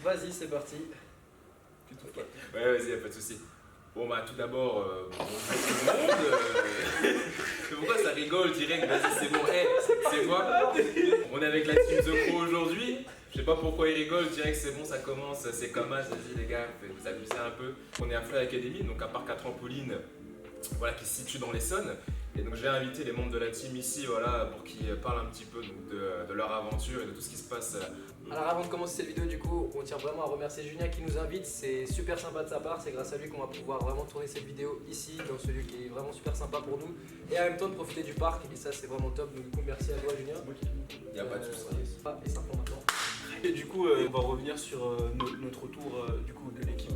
Vas-y, c'est parti. Okay. Ouais, vas-y, y'a pas de soucis. Bon bah tout d'abord, bonjour tout le monde. Pourquoi ça rigole direct? Vas-y, c'est bon. Hey, c'est quoi? On est avec la team The Crow aujourd'hui. Je sais pas pourquoi ils rigolent, direct c'est bon, ça commence, c'est comme as, vas-y les gars, vous amusez un peu. On est à Fly Academy, donc un parc à trampoline voilà, qui se situe dans l'Essonne. Et donc j'ai invité les membres de la team ici voilà, pour qu'ils parlent un petit peu donc, de leur aventure et de tout ce qui se passe. Alors avant de commencer cette vidéo, du coup, on tient vraiment à remercier Julien qui nous invite. C'est super sympa de sa part, c'est grâce à lui qu'on va pouvoir vraiment tourner cette vidéo ici, dans ce lieu qui est vraiment super sympa pour nous. Et en même temps de profiter du parc, et ça c'est vraiment top. Donc du coup, merci à toi Julien. Il n'y a pas de soucis. Et ça maintenant. Et du coup, on va revenir sur notre retour du coup, de l'équipe,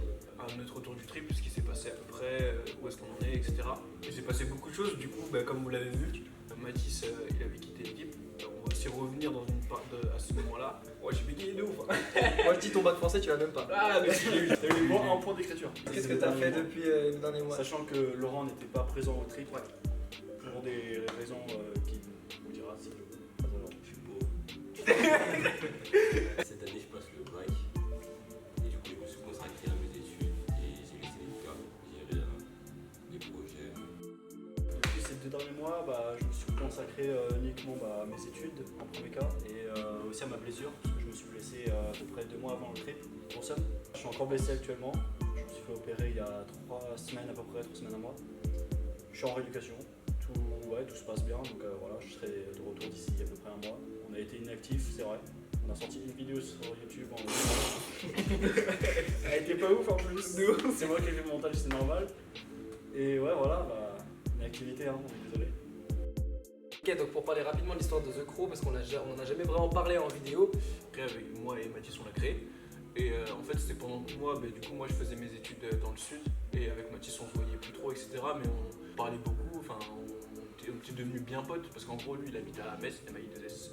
notre retour du trip, ce qui s'est passé à peu près, où est-ce qu'on en est, etc. Il s'est passé beaucoup de choses, du coup, comme vous l'avez vu, Mathis il avait quitté l'équipe. On va aussi revenir dans une part à ce moment-là. Ouais, j'ai bégayé de ouf. Moi je dis ton bac français, tu l'as même pas. Ah, mais t'as eu un point d'écriture. Qu'est-ce que t'as fait depuis les derniers mois? Sachant que Laurent n'était pas présent au trip, pour des raisons qui vous dira si je suis beau. Cette année, je passe le bac. Et du coup, je me suis consacré à mes études et j'ai laissé les cas gérer des projets. Depuis ces 2 derniers mois, je me suis consacré uniquement à mes études en premier cas et aussi à ma blessure parce que je me suis blessé à peu près 2 mois avant le trip. Pour ça, je suis encore blessé actuellement. Je me suis fait opérer il y a 3 semaines à peu près, 3 semaines à mois. Je suis en rééducation. Tout se passe bien, donc voilà, je serai de retour d'ici à peu près un mois. On a été inactifs, c'est vrai. On a sorti une vidéo sur YouTube en elle était pas ouf en plus. C'est moi qui ai fait le montage, c'est normal. Et ouais, voilà, une activité, on est désolé. Ok, donc pour parler rapidement de l'histoire de The Crow, parce qu'on n'en a jamais vraiment parlé en vidéo. Après, avec moi et Mathis, on l'a créé. Et en fait, c'était pendant que moi, du coup, moi je faisais mes études dans le sud. Et avec Mathis, on se voyait plus trop, etc. Mais on parlait beaucoup, enfin, on était devenus bien potes. Parce qu'en gros, lui, il habite à Metz, MAI2SE.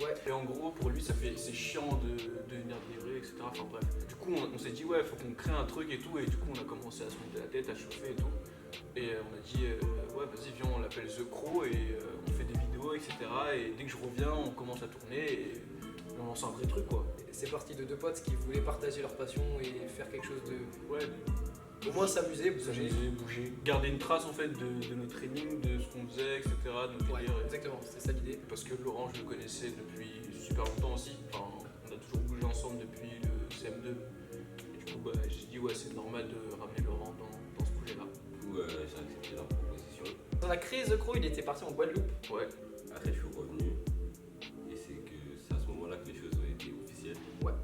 Ouais. Et en gros, pour lui, c'est chiant de venir délivrer, etc. Enfin bref. Du coup, on s'est dit, ouais, faut qu'on crée un truc et tout. Et du coup, on a commencé à se monter la tête, à chauffer et tout. Et on a dit, ouais, vas-y, viens, on l'appelle The Crow et on fait des vidéos, etc. Et dès que je reviens, on commence à tourner et on lance un vrai truc, quoi. C'est parti de 2 potes qui voulaient partager leur passion et faire quelque chose de. Ouais. Au moins s'amuser, bouger. Garder une trace en fait de notre training, de ce qu'on faisait, etc. De notre délire. Exactement, c'est ça l'idée. Parce que Laurent, je le connaissais depuis super longtemps aussi. Enfin, on a toujours bougé ensemble depuis le CM2. Et du coup, j'ai dit, ouais, c'est normal de ramener Laurent dans ce projet-là. Du coup, j'ai accepté leur proposition. On a créé The Crow, il était parti en Guadeloupe. Ouais. Après, je suis revenu. Et c'est à ce moment-là que les choses ont été officielles. Ouais. À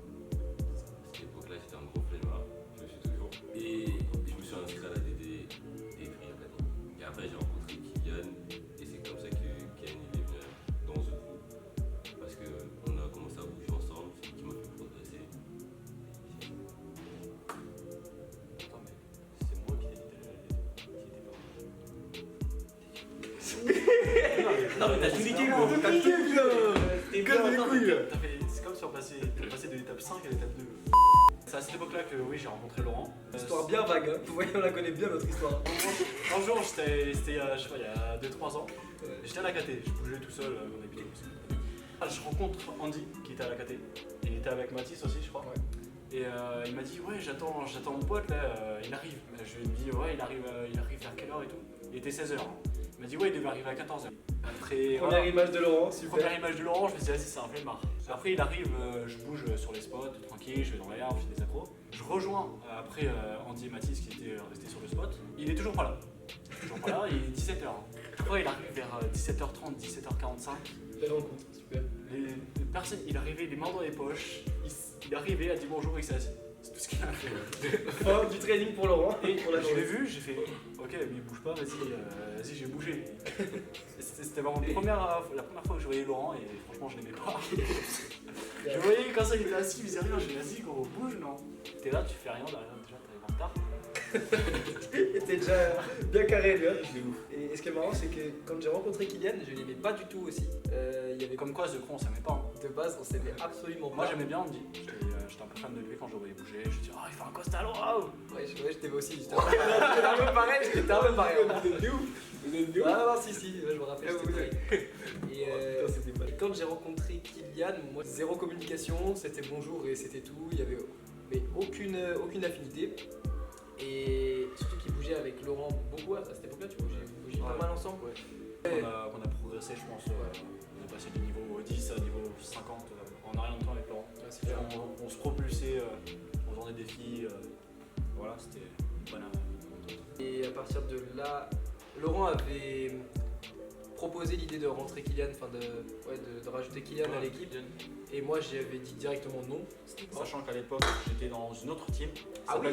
cette époque-là, j'étais un gros flemmard. Je le suis toujours. Et je me suis inscrit à la DD des Free Academy. Et après, j'ai rencontré Kylian. Et c'est comme ça que Ken il est venu dans The Crow. Parce qu'on a commencé à bouger ensemble, c'est lui qui m'a fait progresser. Attends, mais c'est moi qui t'ai dit d'aller à la DD. Qui était pas Non, mais t'as tout niqué, gros! T'as comme des couilles! C'est comme si on passait de l'étape 5 à l'étape 2. C'est à cette époque-là que oui, j'ai rencontré Laurent. Histoire bien vague, hein. Vous voyez, on la connaît bien notre histoire. Un jour, c'était je sais pas, il y a 2-3 ans. J'étais à la KT, je bougeais tout seul, on habitait tout seul. Je rencontre Andy qui était à la KT. Il était avec Mathis aussi, je crois. Ouais. Et il m'a dit, ouais, j'attends mon pote là, il arrive. Je lui ai dit, ouais, il arrive vers quelle heure et tout. Il était 16h. Il m'a dit, ouais, il devait arriver à 14h. Après, Première image de Laurent, super. Première image de Laurent, je me suis dit, vas-y, c'est un flemmard. Après, il arrive, je bouge sur les spots, tranquille, je vais dans l'air, je fais des accros. Je rejoins après Andy et Mathis qui étaient restés sur le spot. Il est toujours pas là. Il est 17h. Je crois qu'il arrive vers 17h30, 17h45. Belle rencontre, super. Les personnes, il arrivait les mains dans les poches, il arrivait, a dit bonjour, il s'est assis. C'est tout ce qu'il a fait. Fin du training pour Laurent. Et pour la je l'ai vu, j'ai fait ok, mais il bouge pas, vas-y, j'ai bougé. C'était vraiment la première fois que je voyais Laurent et franchement, je l'aimais pas. Je voyais quand ça, il était assis, il faisait rien, j'ai dit vas-y, gros, bouge, non. T'es là, tu fais rien, déjà, t'arrives en retard. Il était déjà bien carré, lui. Et ce qui est marrant, c'est que quand j'ai rencontré Kylian, je l'aimais pas du tout aussi. Il y avait Comme quoi, The Crow, on s'aimait pas. de base, on s'aimait absolument pas. Moi, j'aimais bien Andy. J'étais un peu fan de lui quand je le voyais bouger. Je me disais, oh, il fait un costalo, waouh! Ouais, je t'aimais aussi. J'étais un peu pareil, j'étais un peu pareil. Vous êtes d'où? Ah non, si, je me rappelle, Ah, j'étais pareil. putain, c'était mal. Et quand j'ai rencontré Kylian, moi, zéro communication, c'était bonjour et c'était tout. Il y avait aucune affinité. Et surtout qu'il bougeait avec Laurent beaucoup à cette époque-là, vous bougiez pas mal ensemble. On a progressé, je pense. On est passé du niveau 10 à niveau 50 en rien de temps avec Laurent. On se propulsait, on faisait des défis. Voilà, c'était une bonne aventure. Et à partir de là, Laurent avait proposé l'idée de rentrer Kylian, enfin de rajouter Kylian à l'équipe. Et moi j'avais dit directement non. Sachant qu'à l'époque j'étais dans une autre team, Ah oui.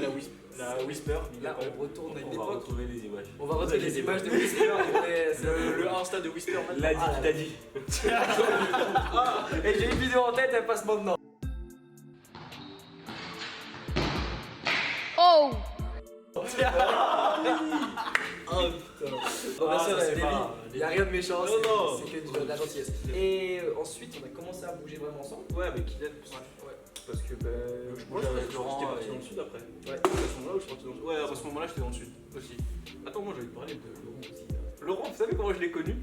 la Whisper. Là on retourne à une On va époque. retrouver les images. On va retrouver les images de Whisper. Le Insta de Whisper maintenant. L'a dit qui t'a dit. Et j'ai une vidéo en tête, elle passe maintenant. Oh! Oh putain. Il n'y a rien de méchant, c'est que de la gentillesse. Et ensuite on a commencé à bouger vraiment ensemble. Ouais, avec Kylian. Ouais. Parce que Je bougeais avec Laurent. J'étais parti dans le sud après. Ouais. À ce moment-là où je suis parti dans le sud. Ouais, à ce moment-là, j'étais dans le sud aussi. Attends, moi, je vais te parler de Laurent aussi. Laurent, vous savez comment je l'ai connu?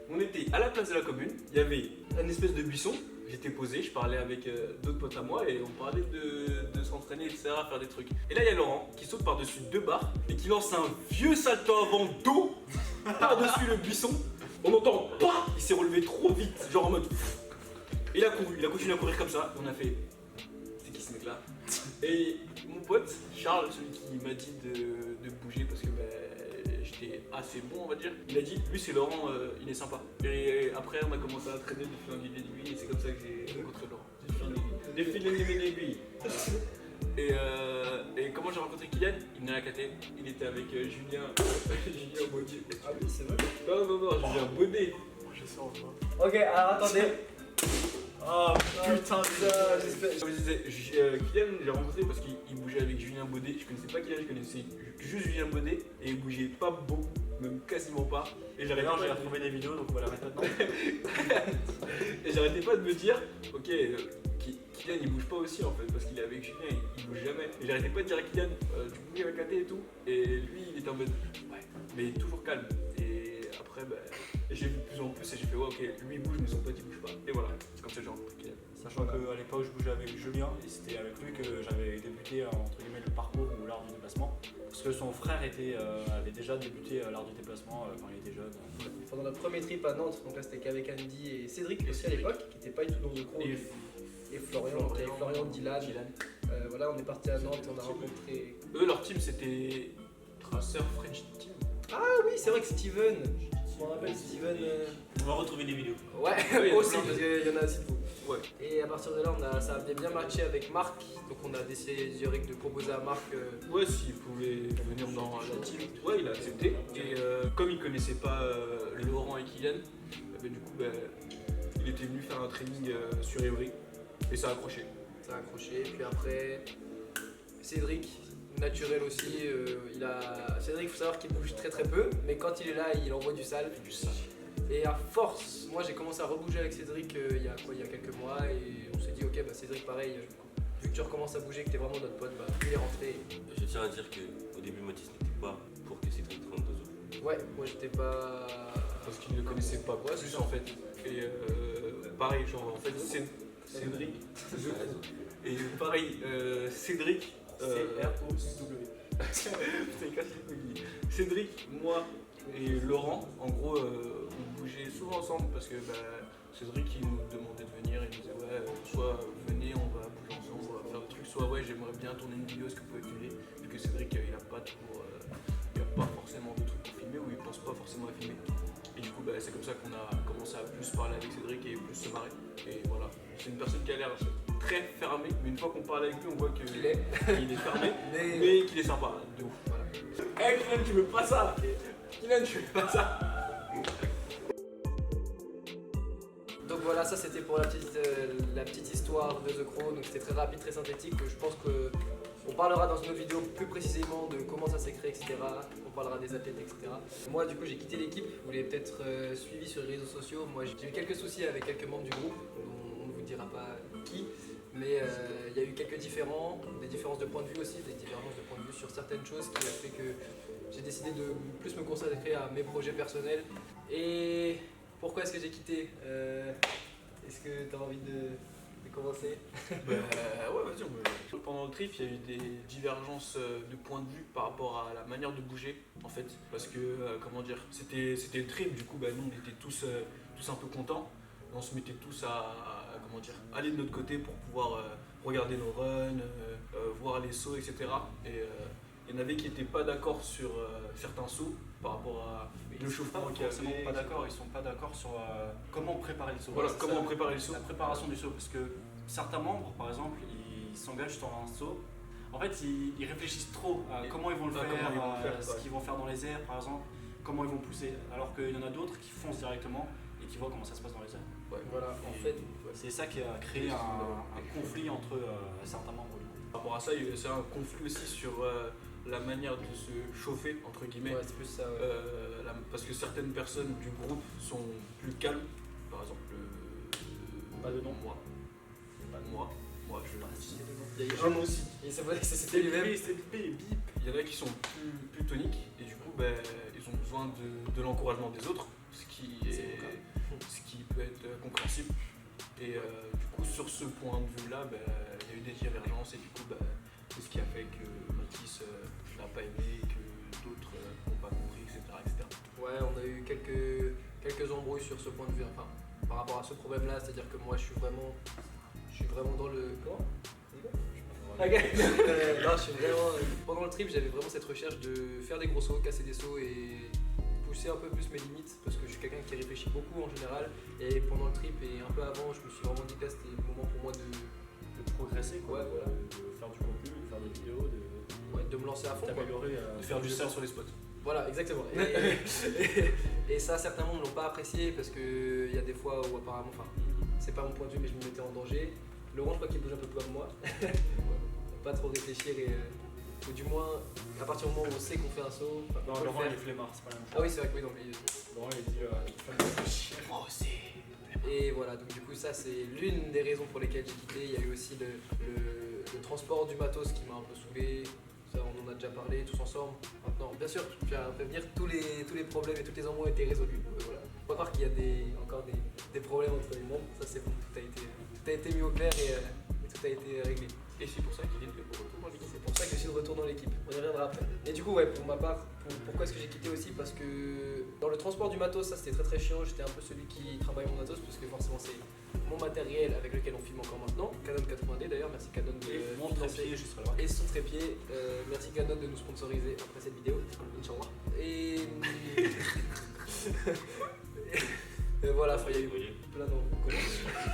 On était à la place de la commune, il y avait une espèce de buisson. J'étais posé, je parlais avec d'autres potes à moi et on parlait de s'entraîner, etc., faire des trucs. Et là, il y a Laurent qui saute par-dessus 2 barres et qui lance un vieux salto avant d'eau par-dessus le buisson. On entend pas. Il s'est relevé trop vite, genre en mode. Il a couru, il a continué à courir comme ça. On a fait. C'est qui ce mec-là? Et mon pote, Charles, celui qui m'a dit de bouger parce que j'étais assez bon, on va dire, il a dit lui, c'est Laurent, il est sympa. Et après, on a commencé à traîner de fil en aiguille et c'est comme ça que j'ai rencontré Laurent. Des fil en aiguille. Et comment j'ai rencontré Kylian? Il venait à la KT, il était avec Julien Baudet. Ah oui, c'est vrai. Non, Julien Baudet. Je sais, on voit. Ok, alors attendez. Oh putain, j'espère. Je disais, Kylian, j'ai rencontré parce qu'il bougeait avec Julien Baudet. Je connaissais pas Kylian, je connaissais juste Julien Baudet et il bougeait pas beaucoup, même quasiment pas. Et j'arrêtais D'ailleurs, pas, j'ai retrouvé des vidéos donc on va la mettre maintenant. et j'arrêtais pas de me dire, ok, Kylian il bouge pas aussi en fait parce qu'il est avec Julien, il bouge jamais. Et j'arrêtais pas de dire à Kylian, tu bouges avec la tête et tout. Et lui il était en mode, ouais, mais toujours calme. Et après, j'ai vu de plus en plus et j'ai fait, ouais, ok, lui il bouge mais son pote il bouge pas. Et voilà, c'est comme ça que j'ai rencontré Kylian. Sachant qu'à l'époque, je bougeais avec Julien et c'était avec lui que j'avais débuté entre guillemets le parcours ou l'art du déplacement. Parce que son frère avait déjà débuté l'art du déplacement quand il était jeune. Pendant notre premier trip à Nantes, donc là c'était qu'avec Andy et Cédric aussi à l'époque, qui n'était pas du tout dans The Crow. Et Florian, donc avec Florian, Dylan. Voilà, on est parti à Nantes, on a rencontré. Eux, leur team c'était Tracer French Team. Ah oui, c'est vrai que Steven. Je me rappelle Steven. On va retrouver des vidéos. Ouais, Oui, aussi, d'accord. parce qu'il y en a aussi de vous. Ouais. Et à partir de là, ça avait bien matché avec Marc, donc on a décidé direct de proposer à Marc. Ouais, s'il pouvait venir dans la team. Ouais, il a accepté. Et comme il connaissait pas Laurent et Kylian, du coup, il était venu faire un training sur Evry et ça a accroché. Ça a accroché. Puis après, Cédric, naturel aussi. Cédric, il faut savoir qu'il bouge très très peu, mais quand il est là, il envoie du sale. Et à force, moi j'ai commencé à rebouger avec Cédric il y a quelques mois et on s'est dit ok Cédric pareil, vu que tu recommences à bouger, que t'es vraiment notre pote, il est rentré. Je tiens à dire qu'au début, Mathis n'était pas pour que Cédric rentre dans Zozo. Ouais, moi j'étais pas. Parce qu'il ne le connaissait pas plus en fait. Et pareil, genre en fait Cédric. Et pareil, Cédric. C-R-O-W. Cédric, moi et Laurent, en gros, on bougeait souvent ensemble parce que Cédric il nous demandait de venir, il nous disait ouais, soit venez, on va bouger ensemble, on va faire des trucs, soit ouais, j'aimerais bien tourner une vidéo, est-ce que vous pouvez filmer? Vu que Cédric il a pas forcément de trucs pour filmer ou il pense pas forcément à filmer. Et du coup, c'est comme ça qu'on a commencé à plus parler avec Cédric et plus se marrer. Et voilà, c'est une personne qui a l'air très fermée, mais une fois qu'on parle avec lui, on voit qu'il est fermé, mais qu'il est sympa, de ouf. Voilà. Hey Kylian, tu veux pas ça? Kylian, tu veux pas ça? Donc voilà, ça c'était pour la petite histoire de The Crow, donc c'était très rapide, très synthétique. Je pense qu'on parlera dans une autre vidéo plus précisément de comment ça s'est créé, etc. On parlera des athlètes, etc. Moi du coup j'ai quitté l'équipe, vous l'avez peut-être suivi sur les réseaux sociaux. Moi j'ai eu quelques soucis avec quelques membres du groupe, on ne vous dira pas qui, mais il y a eu quelques des différences de point de vue aussi, des différences de point de vue sur certaines choses qui a fait que j'ai décidé de plus me consacrer à mes projets personnels. Et pourquoi est-ce que j'ai quitté? Est-ce que tu as envie de commencer. Ouais, vas-y, pendant le trip, il y a eu des divergences de point de vue par rapport à la manière de bouger, en fait. Parce que, comment dire, c'était le trip, du coup, nous, on était tous un peu contents. On se mettait tous comment dire, aller de notre côté pour pouvoir regarder nos runs, voir les sauts, etc. Et il y en avait qui n'étaient pas d'accord sur certains sauts par rapport à le chauffement qu'il y avait. Pas d'accord, ils sont pas d'accord sur comment préparer le saut. Voilà, comment préparer le saut. La préparation du saut, parce que certains membres, par exemple, ils s'engagent sur un saut. En fait, ils réfléchissent trop à comment ils vont le faire, ce qu'ils vont faire dans les airs, par exemple, comment ils vont pousser. Alors qu'il y en a d'autres qui foncent directement et qui voient comment ça se passe dans les airs. Ouais, voilà, en fait, C'est ça qui a créé un conflit entre certains membres du groupe. Par rapport à ça, c'est un conflit aussi sur la manière de se chauffer, entre guillemets. ouais, c'est plus ça. Parce que certaines personnes du groupe sont plus calmes. Par exemple, Pas de nom. moi, Il y a eu un aussi. Et c'est vrai que c'était lui-même. CP et bip. Il y en a qui sont plus toniques et du coup ils ont besoin de l'encouragement des autres, ce qui peut être compréhensible. Et du coup sur ce point de vue là, il y a eu des divergences et du coup c'est ce qui a fait que Mathis n'a pas aimé, que d'autres n'ont pas compris, etc., etc. Ouais, on a eu quelques embrouilles sur ce point de vue, enfin, par rapport à ce problème-là, c'est-à-dire que moi je suis vraiment dans le... Comment ? Non, je suis vraiment... Pendant le trip, j'avais vraiment cette recherche de faire des gros sauts, casser des sauts et pousser un peu plus mes limites, parce que je suis quelqu'un qui réfléchit beaucoup en général, et pendant le trip et un peu avant, je me suis vraiment dit que là c'était le moment pour moi de Progresser, quoi. Ouais, voilà. De faire du contenu, de faire des vidéos, de me lancer à fond, quoi. d'améliorer. De faire du sale sur les spots. Voilà, exactement. Et ça, certains membres ne l'ont pas apprécié parce qu'il y a des fois où apparemment, enfin, c'est pas mon point de vue, mais je me mettais en danger. Laurent, je crois qu'il bouge un peu plus comme moi. Pas trop réfléchir ou du moins, à partir du moment où on sait qu'on fait un saut, on Non, peut le Laurent faire. il est flemmard, c'est pas la même chose. Ah oui, c'est vrai que oui, non, mais... Laurent il dit il faut réfléchir. Moi aussi. Et voilà, donc du coup ça c'est l'une des raisons pour lesquelles j'ai quitté. Il y a eu aussi le transport du matos qui m'a un peu saoulé. Ça on en a déjà parlé tous ensemble. Maintenant, bien sûr, je tiens à prévenir, tous les problèmes et toutes les embrouilles ont été résolus. Voilà. Faut pas croire qu'il y a encore des problèmes entre les membres. Ça c'est bon, tout a été mis au clair et tout a été réglé. Et c'est pour ça qu'il est de retour dans l'équipe. C'est pour ça que je suis de retour dans l'équipe. On y reviendra après. Et du coup, ouais, pour ma part, pourquoi est-ce que j'ai quitté aussi? Parce que dans le transport du matos, ça c'était très très chiant. J'étais un peu celui qui travaille mon matos parce que forcément c'est mon matériel avec lequel on filme encore maintenant. Canon 80D d'ailleurs, merci Canon de Mon financer. trépied, je serai là. Et son trépied, merci Canon de nous sponsoriser après cette vidéo, Inch'Allah. Et voilà, il y a eu plein d'embrouilles.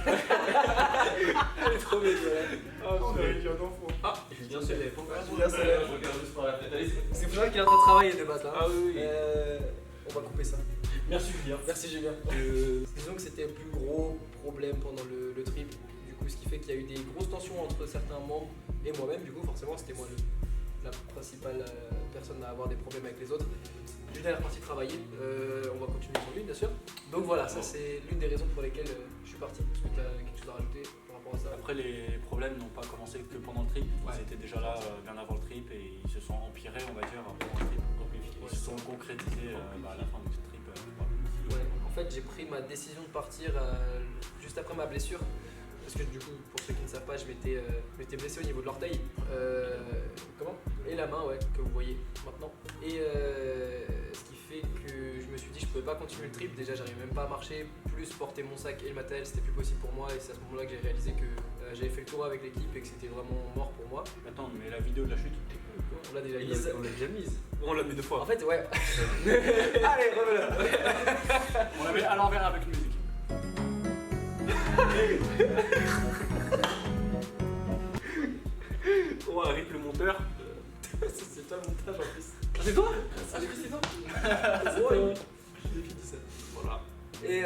Elle est trop belle, Ah, Julien se lève. Julien se lève. Je regarde juste par la fenêtre. Allez, C'est pour ça qu'il est en train de travailler de matin. Ah oui, oui. On va couper ça. Merci Julien. Merci Julien. Disons que c'était le plus gros problème pendant le trip. Du coup, ce qui fait qu'il y a eu des grosses tensions entre certains membres et moi-même. Du coup, forcément, c'était moi la principale personne à avoir des problèmes avec les autres. Julien est reparti travailler. On va continuer sur lui, bien sûr. Donc voilà, ça c'est l'une des raisons pour lesquelles je suis parti. Est-ce que tu as quelque chose à rajouter par rapport à ça? Après, les problèmes n'ont pas commencé que pendant le trip. Ouais. Ils étaient déjà là bien avant le trip et ils se sont empirés, on va dire, pendant le trip. Ils se sont concrétisés à la fin du trip. Ouais, en fait, j'ai pris ma décision de partir juste après ma blessure. Parce que du coup, pour ceux qui ne savent pas, je m'étais blessé au niveau de l'orteil. Comment? Et la main, ouais, que vous voyez maintenant. Et ce qui fait que je me suis dit je pouvais pas continuer le trip. Déjà, j'arrivais même pas à marcher. Plus porter mon sac et le matériel, c'était plus possible pour moi. Et c'est à ce moment-là que j'ai réalisé que j'avais fait le tour avec l'équipe et que c'était vraiment mort pour moi. Attends, mais la vidéo de la chute, On l'a déjà mise. On l'a déjà mise. Bon, on l'a mis 2 fois. En fait, ouais. Allez, revenons. on la met à l'envers avec une musique. On arrive le monteur. C'est toi le montage en plus. C'est toi? Ah, j'ai cru que c'était toi. Ouais. J'ai dit ça. Voilà. Et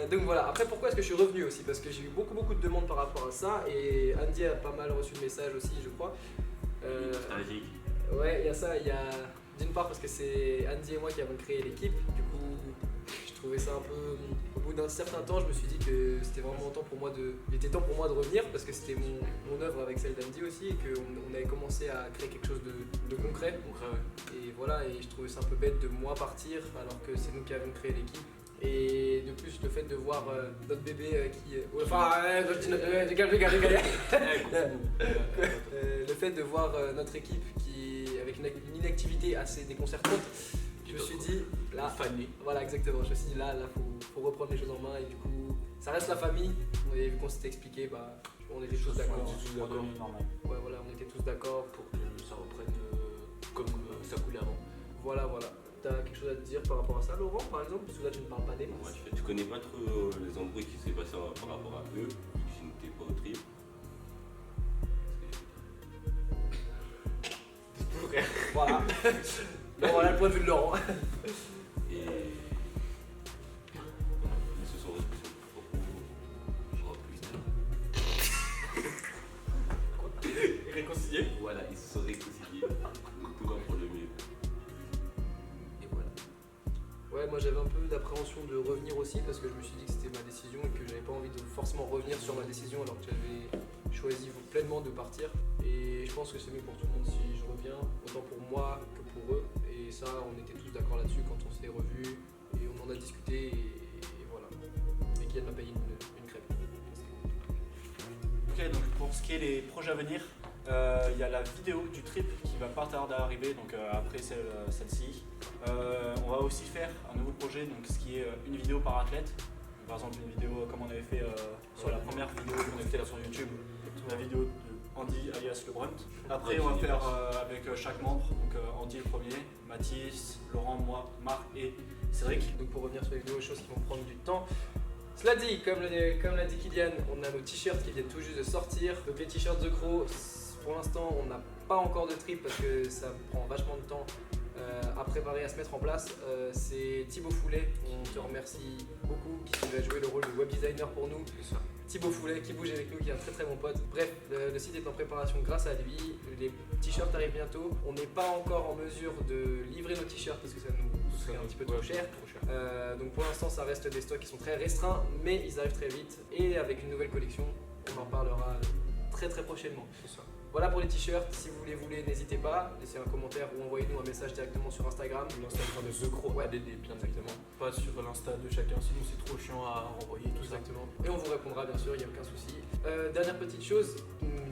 donc voilà, après pourquoi est-ce que je suis revenu aussi? Parce que j'ai eu beaucoup de demandes par rapport à ça et Andy a pas mal reçu de messages aussi je crois. Stratégique. Ouais, il y a ça, il y a d'une part parce que c'est Andy et moi qui avons créé l'équipe, du coup je trouvais ça un peu... Au bout d'un certain temps je me suis dit que c'était vraiment temps pour moi il était temps pour moi de revenir parce que c'était mon œuvre avec celle d'Andy aussi et qu'on avait commencé à créer quelque chose de concret. Donc, ouais. Et voilà, et je trouvais ça un peu bête de moi partir alors que c'est nous qui avons créé l'équipe. Et de plus, le fait de voir notre bébé qui. Le fait de voir notre équipe qui, avec une inactivité assez déconcertante, je me suis dit, là, Fané. voilà exactement, je me suis dit là, faut reprendre les choses en main et du coup, ça reste la famille. Et vu qu'on s'était expliqué, bah, on était tous d'accord. Redevenu normal. Ouais, voilà, on était tous d'accord pour Pour que ça reprenne comme ça coulait avant. Voilà. T'as quelque chose à te dire par rapport à ça, Laurent, par exemple? Parce que là, tu ne parles pas des Moi, masses. tu connais pas trop les embrouilles qui s'est passé par rapport à eux, vu que je n'étais pas au trip. Voilà. Bon, voilà le point de vue de Laurent. Et ils se sont réconciliés beaucoup plus tard. Réconcilié. Voilà, ils se sont réconciliés. Donc tout va pour le mieux. Et voilà. Ouais, moi j'avais un peu d'appréhension de revenir aussi parce que je me suis dit que c'était ma décision et que j'avais pas envie de forcément revenir sur ma décision alors que j'avais choisi pleinement de partir. Et je pense que c'est mieux pour tout le monde si je reviens, autant pour moi que pour eux. Et ça, on était tous d'accord là-dessus quand on s'est revus et on en a discuté et voilà. Et Kylian m'a payé une crêpe. Ok, donc pour ce qui est des projets à venir, il y a la vidéo du trip qui va pas tarder à arriver, donc après celle-ci. On va aussi faire un nouveau projet, donc ce qui est une vidéo par athlète. Par exemple, une vidéo comme on avait fait sur la première vidéo qu'on avait fait là sur YouTube, la vidéo de Andy alias Le Brunt. Après, on va faire avec chaque membre, donc Andy le premier, Mathis, Laurent, moi, Marc et Cédric. Donc pour revenir sur les vidéos, choses qui vont prendre du temps. Cela dit, comme l'a dit Kylian, on a nos t-shirts qui viennent tout juste de sortir. Donc les t-shirts The Crow, pour l'instant on n'a pas encore de trip parce que ça prend vachement de temps à préparer, à se mettre en place. C'est Thibaut Foulet, on te remercie beaucoup, qui va jouer le rôle de web designer pour nous. Thibaut Foulet qui bouge avec nous, qui est un très très bon pote. Bref, le site est en préparation grâce à lui. Les t-shirts arrivent bientôt. On n'est pas encore en mesure de livrer nos t-shirts parce que ça nous serait un petit peu trop cher. Donc pour l'instant, ça reste des stocks qui sont très restreints, mais ils arrivent très vite. Et avec une nouvelle collection, on en parlera très très prochainement. Voilà pour les t-shirts, si vous les voulez, n'hésitez pas, laissez un commentaire ou envoyez-nous un message directement sur Instagram. L'Instagram de The Crow, Ouais. ADD, bien exactement. Pas sur l'Insta de chacun, sinon c'est trop chiant à renvoyer tout ça. Exactement. Et on vous répondra bien sûr, il n'y a aucun souci. Dernière petite chose,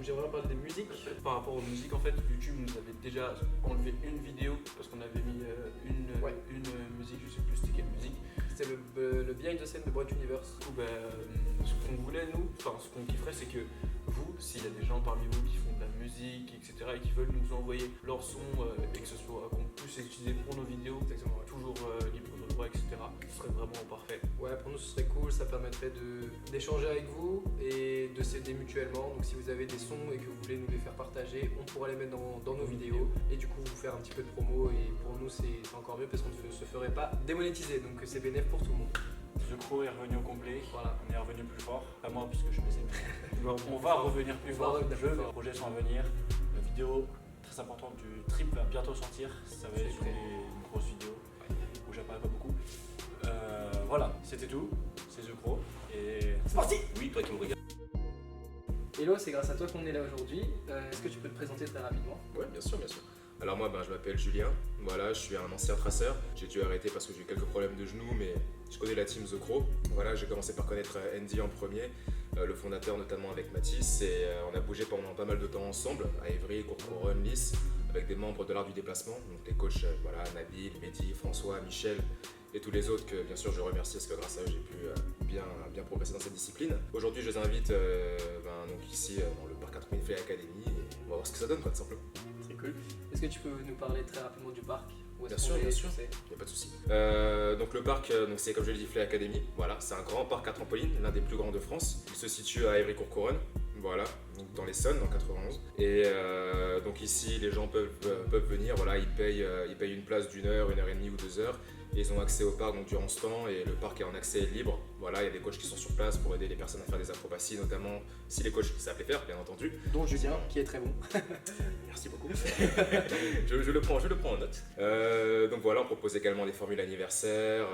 j'aimerais parler des musiques. Par rapport aux musiques, en fait, YouTube nous avait déjà enlevé une vidéo parce qu'on avait mis une musique, je sais plus c'était quelle musique. C'était le behind the scene de Broad Universe. Du coup, ce qu'on voulait, nous, enfin, ce qu'on kifferait, c'est que vous, s'il y a des gens parmi vous qui font de la musique, etc., et qui veulent nous envoyer leur son et que ce soit qu'on puisse utiliser pour nos vidéos, Exactement, ouais. toujours libre de droit, etc., ce serait vraiment parfait. Ouais, pour nous ce serait cool, ça permettrait d'échanger avec vous et de s'aider mutuellement. Donc si vous avez des sons et que vous voulez nous les faire partager, on pourra les mettre dans nos vidéos et du coup vous faire un petit peu de promo. Et pour nous c'est encore mieux parce qu'on ne se ferait pas démonétiser, donc c'est bénéf pour tout le monde. The Crow est revenu au complet, Voilà. on est revenu plus fort, pas moi puisque je suis blessé. On va revenir plus fort, les projets sont à venir, la vidéo très importante du trip va bientôt sortir, ça va être une grosse vidéo où j'apparais pas beaucoup. Voilà, c'était tout, c'est The Crow et C'est parti. Oui, toi qui me regardes. Hello, c'est grâce à toi qu'on est là aujourd'hui. Est-ce que tu peux te présenter très rapidement? Ouais, bien sûr, bien sûr. Alors moi, je m'appelle Julien. Voilà, je suis un ancien traceur. J'ai dû arrêter parce que j'ai eu quelques problèmes de genoux, mais je connais la team The Crow. Voilà, j'ai commencé par connaître Andy en premier, le fondateur notamment avec Mathis, et on a bougé pendant pas mal de temps ensemble, à Évry, Courcouronnes, Nice, avec des membres de l'art du déplacement, donc les coachs, voilà, Nabil, Mehdi, François, Michel, et tous les autres que bien sûr je remercie parce que grâce à eux j'ai pu bien progresser dans cette discipline. Aujourd'hui je les invite donc ici dans le parc 4000 Fly Academy et on va voir ce que ça donne quoi, tout simplement. Très cool. Est-ce que tu peux nous parler très rapidement du parc? Où est-ce Bien sûr, qu'on est, bien sûr. tu sais Y a pas de souci. Donc le parc, c'est comme je l'ai dit Fly Academy. Voilà, c'est un grand parc à trampoline, l'un des plus grands de France. Il se situe à Évry-Courcouronnes. Voilà, donc dans l'Essonne, dans 91. Et donc ici, les gens peuvent venir. Voilà, ils payent une place d'1 heure, 1 heure et demie ou 2 heures. Et ils ont accès au parc donc, durant ce temps et le parc est en accès libre. Voilà, il y a des coachs qui sont sur place pour aider les personnes à faire des acrobaties, notamment si les coachs savent les faire, bien entendu. Dont Julien, qui est très bon. Merci beaucoup. je le prends en note. Donc voilà, on propose également des formules anniversaires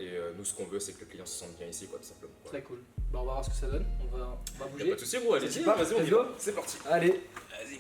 et nous, ce qu'on veut, c'est que le client se sente bien ici, quoi, tout simplement. Voilà. Très cool. Bah, on va voir ce que ça donne. On va Y a bouger. pas de souci, gros, allez-y, C'est parti, vas-y, on y let's go. va. C'est parti. Allez. Vas-y.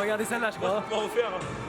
Regardez celle-là, je crois. On va en faire.